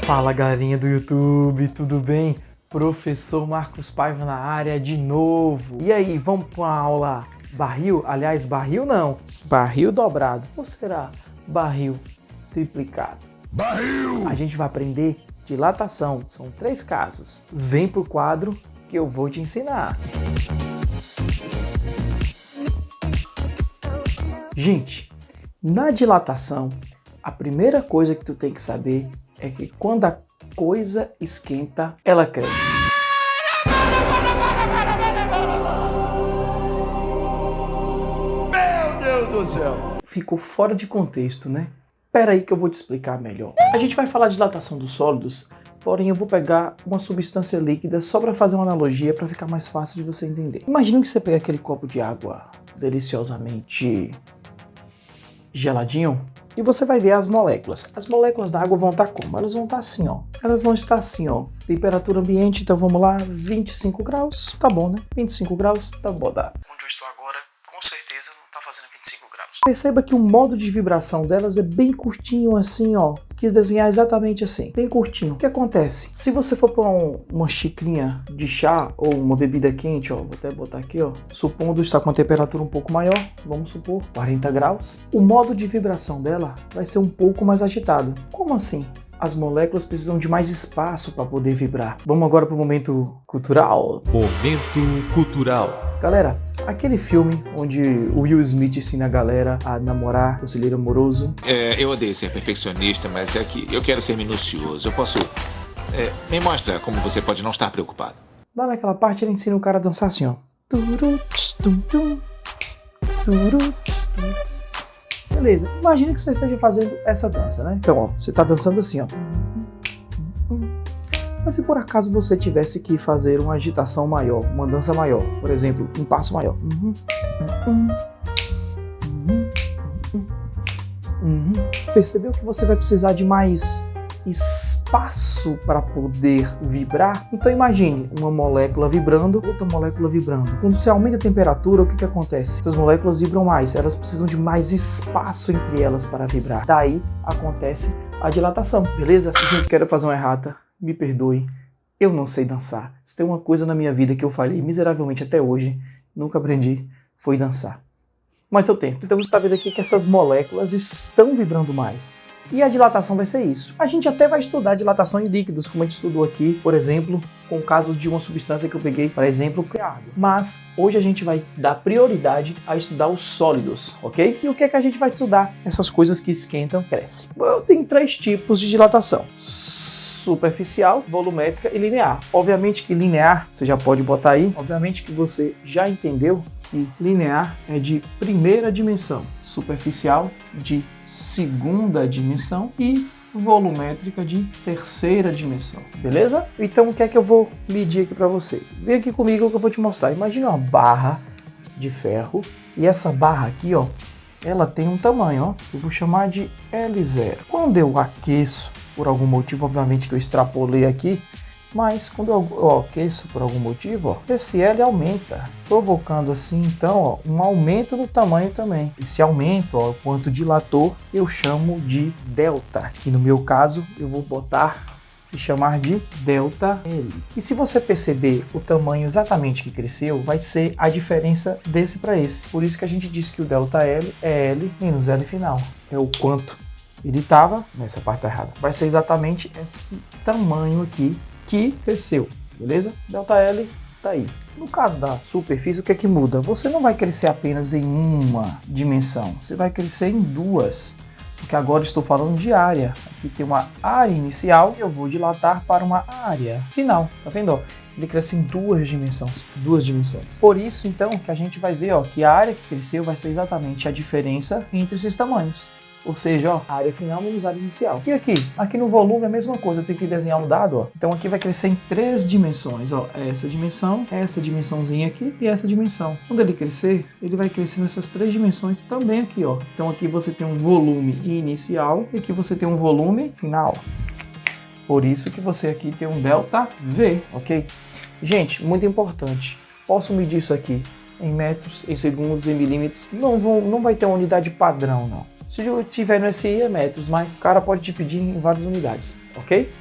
Fala galerinha do YouTube, tudo bem? Professor Marcos Paiva na área de novo. E aí, vamos para uma aula barril? Aliás, barril não, barril dobrado. Ou será barril triplicado? Barril! A gente vai aprender dilatação, são 3 casos. Vem pro quadro que eu vou te ensinar. Gente, na dilatação, a primeira coisa que tu tem que saber é que quando a coisa esquenta, ela cresce. Meu Deus do céu! Ficou fora de contexto, né? Pera aí que eu vou te explicar melhor. A gente vai falar de dilatação dos sólidos, porém eu vou pegar uma substância líquida só para fazer uma analogia para ficar mais fácil de você entender. Imagina que você pega aquele copo de água deliciosamente geladinho e você vai ver as moléculas. As moléculas da água vão estar como? Elas vão estar assim, ó. Elas vão estar assim, ó. Temperatura ambiente, então vamos lá, 25 graus. Tá bom, né? 25 graus, tá bom. Onde eu estou agora, com certeza não tá fazendo 25 graus. Perceba que o modo de vibração delas é bem curtinho assim, ó. Quis desenhar exatamente assim, bem curtinho. O que acontece? Se você for para uma xicrinha de chá ou uma bebida quente, ó, vou até botar aqui, ó, supondo estar com uma temperatura um pouco maior, vamos supor 40 graus, o modo de vibração dela vai ser um pouco mais agitado. Como assim? As moléculas precisam de mais espaço para poder vibrar. Vamos agora para o momento cultural. Momento cultural. Galera, aquele filme onde o Will Smith ensina a galera a namorar, conselheiro amoroso. Eu odeio ser perfeccionista, mas é que eu quero ser minucioso. Eu posso... me mostra como você pode não estar preocupado. Lá naquela parte ele ensina o cara a dançar assim, ó. Beleza, imagina que você esteja fazendo essa dança, né? Então, ó, você tá dançando assim, ó. Mas se por acaso você tivesse que fazer uma agitação maior, uma dança maior, por exemplo, um passo maior. Percebeu que você vai precisar de mais espaço para poder vibrar? Então imagine uma molécula vibrando, outra molécula vibrando. Quando você aumenta a temperatura, o que acontece? Essas moléculas vibram mais, elas precisam de mais espaço entre elas para vibrar. Daí acontece a dilatação, beleza? Gente, quero fazer uma errata, me perdoe, eu não sei dançar. Se tem uma coisa na minha vida que eu falhei miseravelmente até hoje, nunca aprendi, foi dançar. Mas eu tento. Então você está vendo aqui que essas moléculas estão vibrando mais. E a dilatação vai ser isso. A gente até vai estudar dilatação em líquidos, como a gente estudou aqui, por exemplo, com o caso de uma substância que eu peguei, por exemplo, que é a água. Mas hoje a gente vai dar prioridade a estudar os sólidos, ok? E o que é que a gente vai estudar? Essas coisas que esquentam, crescem. Tem 3 tipos de dilatação: superficial, volumétrica e linear. Obviamente que linear, você já pode botar aí, obviamente que você já entendeu que linear é de primeira dimensão, superficial de segunda dimensão e volumétrica de terceira dimensão, beleza? Então o que é que eu vou medir aqui para você? Vem aqui comigo que eu vou te mostrar. Imagina uma barra de ferro e essa barra aqui, ó, ela tem um tamanho, ó, eu vou chamar de L0. Quando eu aqueço, por algum motivo, obviamente que eu extrapolei aqui, mas quando eu aqueço por algum motivo, ó, esse L aumenta, provocando assim, então, ó, um aumento no tamanho também. Esse aumento, ó, quanto dilator, eu chamo de delta, que no meu caso eu vou botar e chamar de delta L. E se você perceber o tamanho exatamente que cresceu, vai ser a diferença desse para esse. Por isso que a gente diz que o delta L é L menos L final. É o quanto ele estava, nessa parte errada. Vai ser exatamente esse tamanho aqui que cresceu, beleza? Delta L tá aí. No caso da superfície, o que é que muda? Você não vai crescer apenas em uma dimensão, você vai crescer em 2, porque agora estou falando de área. Aqui tem uma área inicial e eu vou dilatar para uma área final, tá vendo? Ó? Ele cresce em 2 dimensões, 2 dimensões. Por isso, então, que a gente vai ver, ó, que a área que cresceu vai ser exatamente a diferença entre esses tamanhos. Ou seja, ó, a área final menos a área inicial. E aqui no volume é a mesma coisa, eu tenho que desenhar um dado, ó. Então aqui vai crescer em 3 dimensões, ó. Essa dimensãozinha aqui e essa dimensão. Quando ele crescer, ele vai crescer nessas 3 dimensões também aqui, ó. Então aqui você tem um volume inicial e aqui você tem um volume final. Por isso que você aqui tem um delta V, ok? Gente, muito importante. Posso medir isso aqui em metros, em segundos, em milímetros. Não vai ter uma unidade padrão, não. Se eu tiver no SI é metros, mas o cara pode te pedir em várias unidades, ok?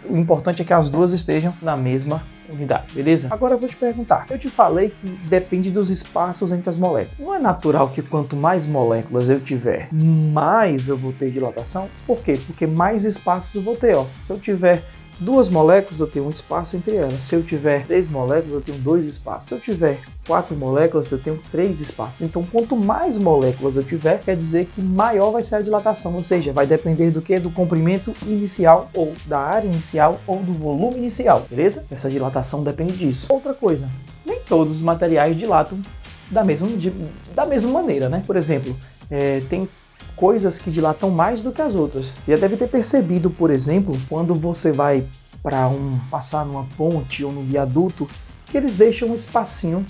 O importante é que as duas estejam na mesma unidade, beleza? Agora eu vou te perguntar, eu te falei que depende dos espaços entre as moléculas. Não é natural que quanto mais moléculas eu tiver, mais eu vou ter dilatação? Por quê? Porque mais espaços eu vou ter, ó. Se eu tiver 2 moléculas, eu tenho um espaço entre elas. Se eu tiver 3 moléculas, eu tenho 2 espaços. Se eu tiver 4 moléculas, eu tenho 3 espaços. Então, quanto mais moléculas eu tiver, quer dizer que maior vai ser a dilatação. Ou seja, vai depender do que? Do comprimento inicial, ou da área inicial, ou do volume inicial, beleza? Essa dilatação depende disso. Outra coisa, nem todos os materiais dilatam da mesma maneira, né? Por exemplo, tem coisas que dilatam mais do que as outras. Já deve ter percebido, por exemplo, quando você vai passar numa ponte ou num viaduto, que eles deixam um espacinho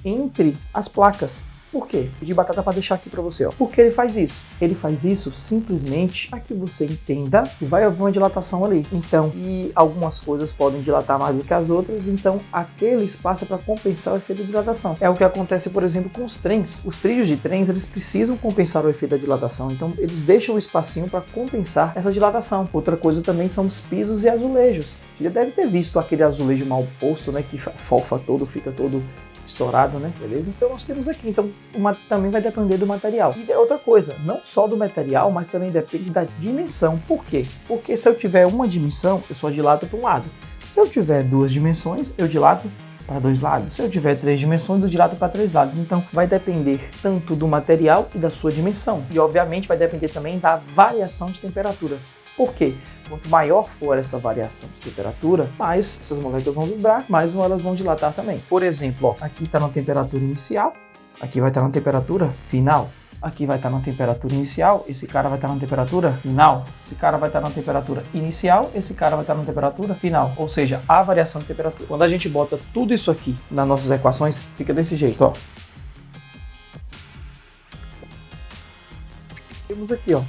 entre as placas. Por quê? Pedi batata para deixar aqui para você, ó. Por que ele faz isso? Ele faz isso simplesmente para que você entenda que vai haver uma dilatação ali. Então, e algumas coisas podem dilatar mais do que as outras, então aquele espaço é para compensar o efeito da dilatação. É o que acontece, por exemplo, com os trens. Os trilhos de trens, eles precisam compensar o efeito da dilatação, então eles deixam um espacinho para compensar essa dilatação. Outra coisa também são os pisos e azulejos. Você já deve ter visto aquele azulejo mal posto, né, que fofa todo, fica todo estourado, né? Beleza? Então nós temos aqui, então também vai depender do material. E outra coisa, não só do material, mas também depende da dimensão. Por quê? Porque se eu tiver uma dimensão, eu só dilato para um lado. Se eu tiver 2 dimensões, eu dilato para 2 lados. Se eu tiver 3 dimensões, eu dilato para 3 lados. Então vai depender tanto do material e da sua dimensão. E obviamente vai depender também da variação de temperatura. Por quê? Quanto maior for essa variação de temperatura, mais essas moléculas vão vibrar, mais elas vão dilatar também. Por exemplo, ó, aqui está na temperatura inicial, aqui vai estar na temperatura final, aqui vai estar na temperatura inicial, esse cara vai estar na temperatura final, esse cara vai estar na temperatura inicial, esse cara vai estar na temperatura final. Ou seja, a variação de temperatura. Quando a gente bota tudo isso aqui nas nossas equações, fica desse jeito, ó. Temos aqui, ó.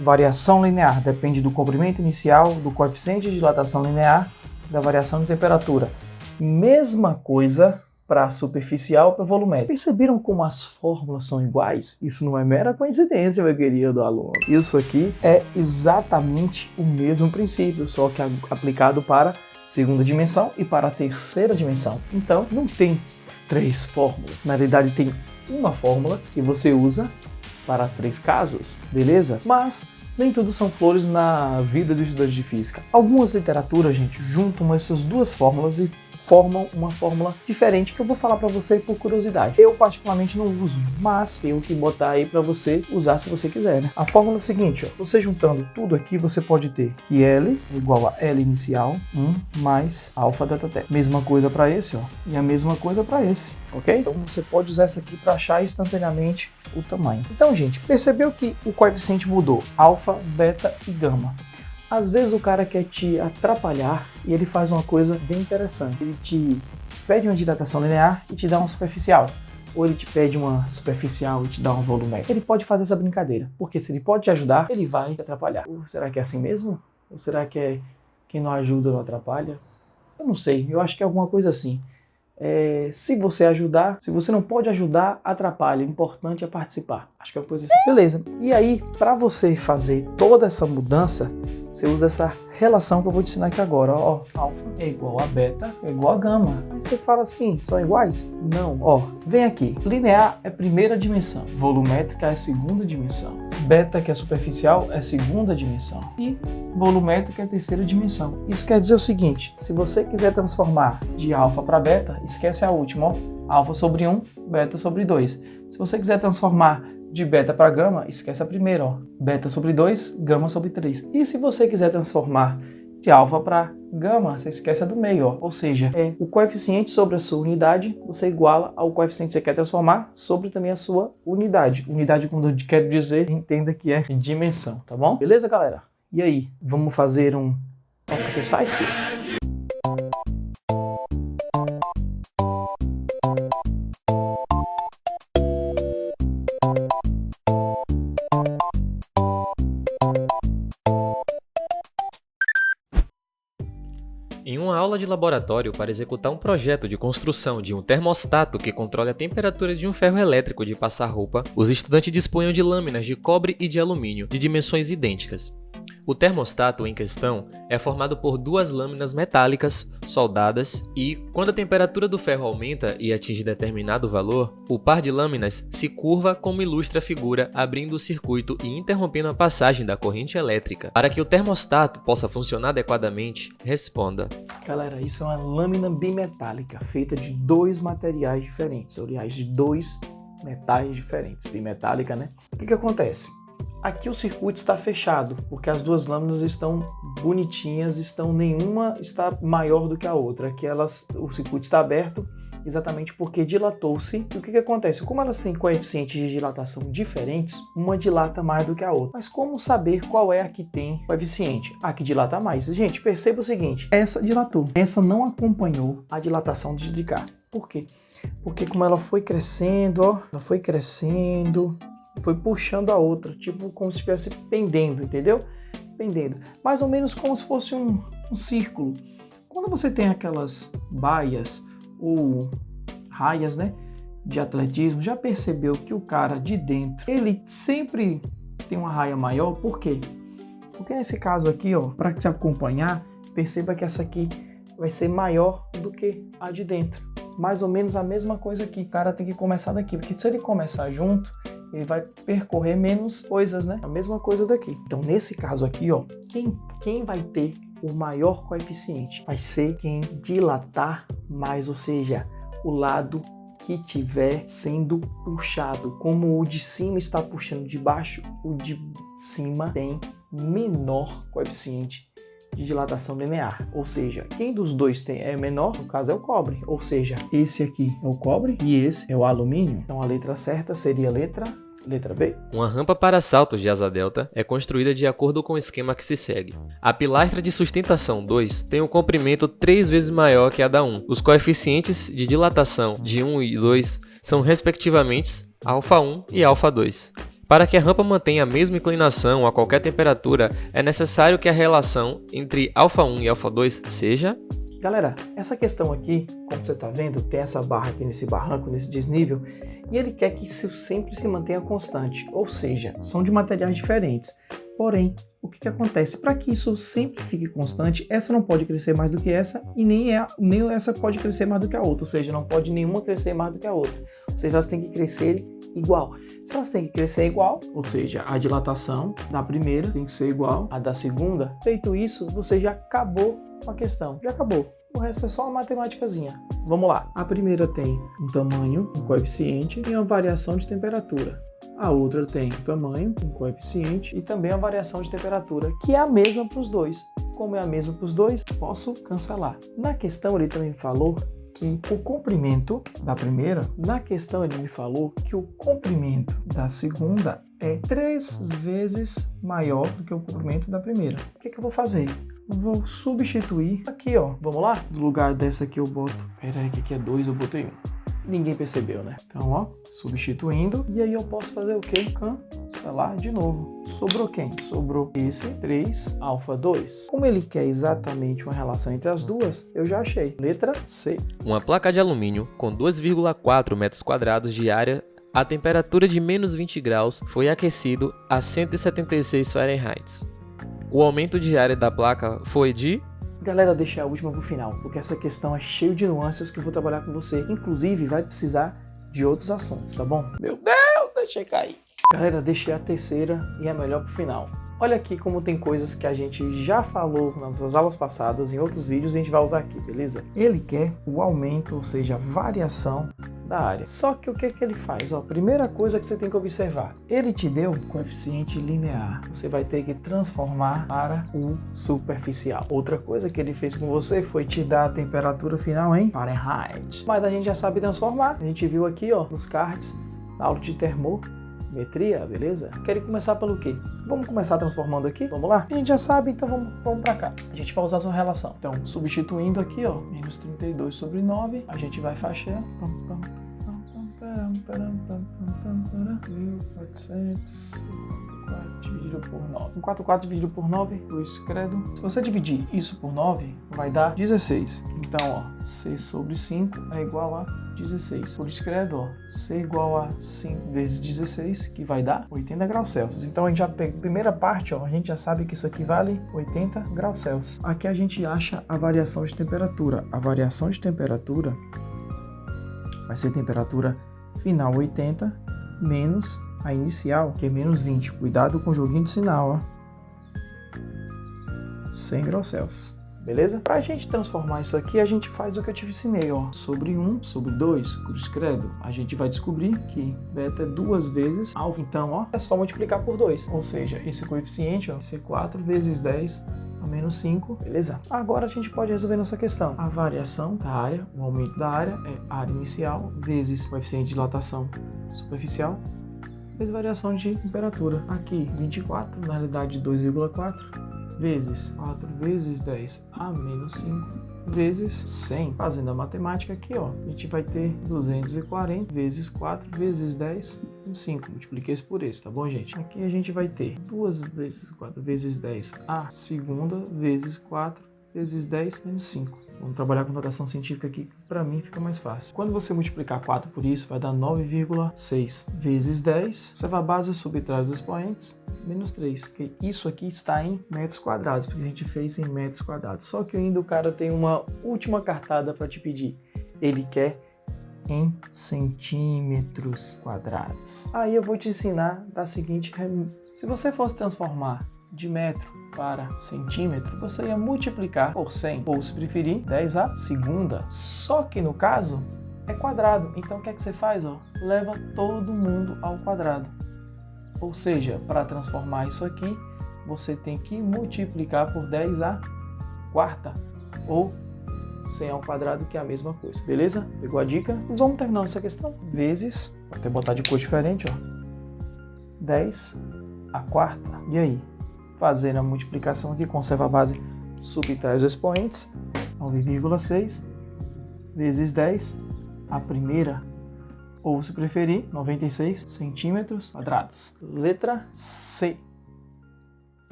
Variação linear depende do comprimento inicial, do coeficiente de dilatação linear, da variação de temperatura. Mesma coisa para superficial e para volumétrico. Perceberam como as fórmulas são iguais? Isso não é mera coincidência, meu querido aluno. Isso aqui é exatamente o mesmo princípio, só que aplicado para segunda dimensão e para a terceira dimensão. Então, não tem 3 fórmulas. Na realidade, tem uma fórmula que você usa para 3 casos, beleza? Mas nem tudo são flores na vida do estudante de física. Algumas literaturas, gente, juntam essas 2 fórmulas e formam uma fórmula diferente que eu vou falar para você por curiosidade. Eu particularmente não uso, mas tenho que botar aí para você usar se você quiser, né? A fórmula é a seguinte, ó, você juntando tudo aqui, você pode ter que L igual a L inicial 1 mais alfa delta T. Mesma coisa para esse, ó, e a mesma coisa para esse, ok? Então você pode usar essa aqui para achar instantaneamente o tamanho. Então, gente, percebeu que o coeficiente mudou, alfa, beta e gama. Às vezes o cara quer te atrapalhar e ele faz uma coisa bem interessante. Ele te pede uma dilatação linear e te dá uma superficial. Ou ele te pede uma superficial e te dá uma volumétrica. Ele pode fazer essa brincadeira, porque se ele pode te ajudar, ele vai te atrapalhar. Ou será que é assim mesmo? Ou será que é quem não ajuda não atrapalha? Eu não sei, eu acho que é alguma coisa assim. Se você ajudar, se você não pode ajudar, atrapalha. O importante é participar. Acho que é uma coisa assim. Beleza. E aí, para você fazer toda essa mudança, você usa essa relação que eu vou te ensinar aqui agora. Ó, alfa é igual a beta é igual a gama. Aí você fala assim, são iguais? Não. Ó, vem aqui. Linear é primeira dimensão. Volumétrica é segunda dimensão. Beta, que é superficial, é segunda dimensão. E volumétrica é terceira dimensão. Isso quer dizer o seguinte, se você quiser transformar de alfa para beta, esquece a última, ó. Alfa sobre 1, beta sobre 2. Se você quiser transformar de beta para gama, esquece a primeira, ó. Beta sobre 2, gama sobre 3. E se você quiser transformar de alfa para gama, você esquece a do meio, ó. Ou seja, o coeficiente sobre a sua unidade, você iguala ao coeficiente que você quer transformar sobre também a sua unidade. Unidade, quando eu quero dizer, entenda que é dimensão, tá bom? Beleza, galera? E aí, vamos fazer um exercices? Em uma aula de laboratório para executar um projeto de construção de um termostato que controle a temperatura de um ferro elétrico de passar roupa, os estudantes dispunham de lâminas de cobre e de alumínio de dimensões idênticas. O termostato em questão é formado por duas lâminas metálicas soldadas e, quando a temperatura do ferro aumenta e atinge determinado valor, o par de lâminas se curva como ilustra a figura, abrindo o circuito e interrompendo a passagem da corrente elétrica. Para que o termostato possa funcionar adequadamente, responda. Galera, isso é uma lâmina bimetálica feita de dois materiais diferentes, aliás, de dois metais diferentes, bimetálica, né? O que acontece? Aqui o circuito está fechado, porque as duas lâminas estão bonitinhas, nenhuma está maior do que a outra. Aqui o circuito está aberto exatamente porque dilatou-se. E o que acontece? Como elas têm coeficientes de dilatação diferentes, uma dilata mais do que a outra. Mas como saber qual é a que tem coeficiente? A que dilata mais. Gente, perceba o seguinte, essa dilatou, essa não acompanhou a dilatação de cá. Por quê? Porque como ela foi crescendo, ó, foi puxando a outra, tipo como se estivesse pendendo, entendeu? Pendendo. Mais ou menos como se fosse um círculo. Quando você tem aquelas baias ou raias, né, de atletismo, já percebeu que o cara de dentro, ele sempre tem uma raia maior? Por quê? Porque nesse caso aqui, ó, para te acompanhar, perceba que essa aqui vai ser maior do que a de dentro. Mais ou menos a mesma coisa aqui. O cara tem que começar daqui, porque se ele começar junto, ele vai percorrer menos coisas, né? A mesma coisa daqui. Então, nesse caso aqui, ó, quem vai ter o maior coeficiente? Vai ser quem dilatar mais, ou seja, o lado que estiver sendo puxado. Como o de cima está puxando de baixo, o de cima tem menor coeficiente de dilatação linear, ou seja, quem dos dois é menor, no caso é o cobre, ou seja, esse aqui é o cobre e esse é o alumínio. Então a letra certa seria a letra B. Uma rampa para saltos de asa delta é construída de acordo com o esquema que se segue. A pilastra de sustentação 2 tem um comprimento 3 vezes maior que a da 1. Os coeficientes de dilatação de 1 e 2 são respectivamente α1 e α2. Para que a rampa mantenha a mesma inclinação a qualquer temperatura, é necessário que a relação entre α1 e α2 seja... Galera, essa questão aqui, como você está vendo, tem essa barra aqui nesse barranco, nesse desnível, e ele quer que isso sempre se mantenha constante, ou seja, são de materiais diferentes. Porém, o que acontece? Para que isso sempre fique constante, essa não pode crescer mais do que essa e nem essa pode crescer mais do que a outra, ou seja, não pode nenhuma crescer mais do que a outra. Ou seja, elas têm que crescer igual. Se elas têm que crescer igual, ou seja, a dilatação da primeira tem que ser igual à da segunda, feito isso, você já acabou com a questão. Já acabou. O resto é só uma matemáticazinha. Vamos lá. A primeira tem um tamanho, um coeficiente e uma variação de temperatura. A outra tem um tamanho, um coeficiente e também a variação de temperatura, que é a mesma para os dois. Como é a mesma para os dois, posso cancelar. Na questão ele também falou que o comprimento da primeira, na questão ele me falou que o comprimento da segunda é 3 vezes maior do que o comprimento da primeira. O que eu vou fazer? Vou substituir aqui, ó. Vamos lá? No lugar dessa aqui eu boto... Pera aí, que aqui é 2, eu botei 1. Ninguém percebeu, né? Então, ó, substituindo. E aí eu posso fazer o quê? Cancelar de novo. Sobrou quem? Sobrou esse 3α2. Como ele quer exatamente uma relação entre as duas, eu já achei. Letra C. Uma placa de alumínio com 2,4 metros quadrados de área a temperatura de menos 20 graus foi aquecido a 176 Fahrenheit. O aumento de área da placa foi de... Galera, deixa a última pro final, porque essa questão é cheia de nuances que eu vou trabalhar com você. Inclusive, vai precisar de outros assuntos, tá bom? Meu Deus, deixei cair. Galera, deixei a terceira e a melhor pro final. Olha aqui como tem coisas que a gente já falou nas aulas passadas, em outros vídeos, e a gente vai usar aqui, beleza? Ele quer o aumento, ou seja, a variação da área. Só que o que ele faz? Ó, primeira coisa que você tem que observar, ele te deu um coeficiente linear. Você vai ter que transformar para o superficial. Outra coisa que ele fez com você foi te dar a temperatura final em Fahrenheit. Mas a gente já sabe transformar. A gente viu aqui, ó, nos cards, na aula de termometria, beleza? Querem começar pelo quê? Vamos começar transformando aqui? Vamos lá? A gente já sabe, então vamos para cá. A gente vai usar essa relação. Então, substituindo aqui, ó, menos 32 sobre 9, a gente vai fechar. 1454 dividido por 9. 44 dividido por 9, cruz credo. Se você dividir isso por 9, vai dar 16. Então, ó, C sobre 5 é igual a 16. Cruz credo, ó, C igual a 5 vezes 16, que vai dar 80 graus Celsius. Então, a gente já pega a primeira parte, ó, a gente já sabe que isso aqui vale 80 graus Celsius. Aqui a gente acha a variação de temperatura. A variação de temperatura vai ser temperatura final 80 menos a inicial, que é menos 20. Cuidado com o joguinho de sinal, ó. 100 graus Celsius. Beleza? Para a gente transformar isso aqui, a gente faz o que eu te ensinei, ó. Sobre 1, sobre 2, cruz credo. A gente vai descobrir que beta é 2 vezes alfa. Então, ó, é só multiplicar por 2. Ou seja, esse coeficiente, ó, vai ser 4 vezes 10 a menos 5. Beleza? Agora a gente pode resolver nossa questão. A variação da área, o aumento da área, é área inicial vezes coeficiente de dilatação superficial vezes variação de temperatura. Aqui, 24, na realidade 2,4, vezes 4 vezes 10 a menos 5, vezes 100. Fazendo a matemática aqui, ó, a gente vai ter 240 vezes 4 vezes 10, 5. Multipliquei esse por esse, tá bom, gente? Aqui a gente vai ter 2 vezes 4 vezes 10 a segunda vezes 4 vezes 10 menos 5. Vamos trabalhar com notação científica aqui, que para mim fica mais fácil. Quando você multiplicar 4 por isso, vai dar 9,6 vezes 10. Observa a base, subtrai os expoentes, menos 3. Que isso aqui está em metros quadrados, porque a gente fez em metros quadrados. Só que ainda o cara tem uma última cartada para te pedir. Ele quer em centímetros quadrados. Aí eu vou te ensinar da seguinte... Se você fosse transformar de metro para centímetro, você ia multiplicar por 100, ou se preferir, 10 à segunda. Só que no caso é quadrado, então o que é que você faz? Ó? Leva todo mundo ao quadrado. Ou seja, para transformar isso aqui, você tem que multiplicar por 10 à quarta, ou 100 ao quadrado, que é a mesma coisa. Beleza? Pegou a dica? Vamos terminar essa questão. Vezes, vou até botar de cor diferente, ó. 10 à quarta. E aí? Fazendo a multiplicação aqui, conserva a base, subtrai os expoentes, 9,6 vezes 10, a primeira, ou se preferir, 96 centímetros quadrados. Letra C.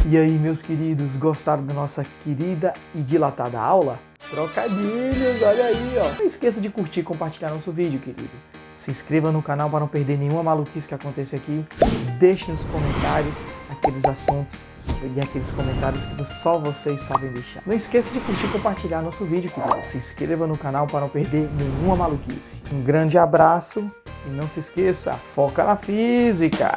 E aí, meus queridos, gostaram da nossa querida e dilatada aula? Trocadilhos, olha aí, ó. Não esqueça de curtir e compartilhar nosso vídeo, querido. Se inscreva no canal para não perder nenhuma maluquice que aconteça aqui. Deixe nos comentários aqueles assuntos e aqueles comentários que só vocês sabem deixar. Não esqueça de curtir e compartilhar nosso vídeo, querido. Se inscreva no canal para não perder nenhuma maluquice. Um grande abraço e não se esqueça, foca na física!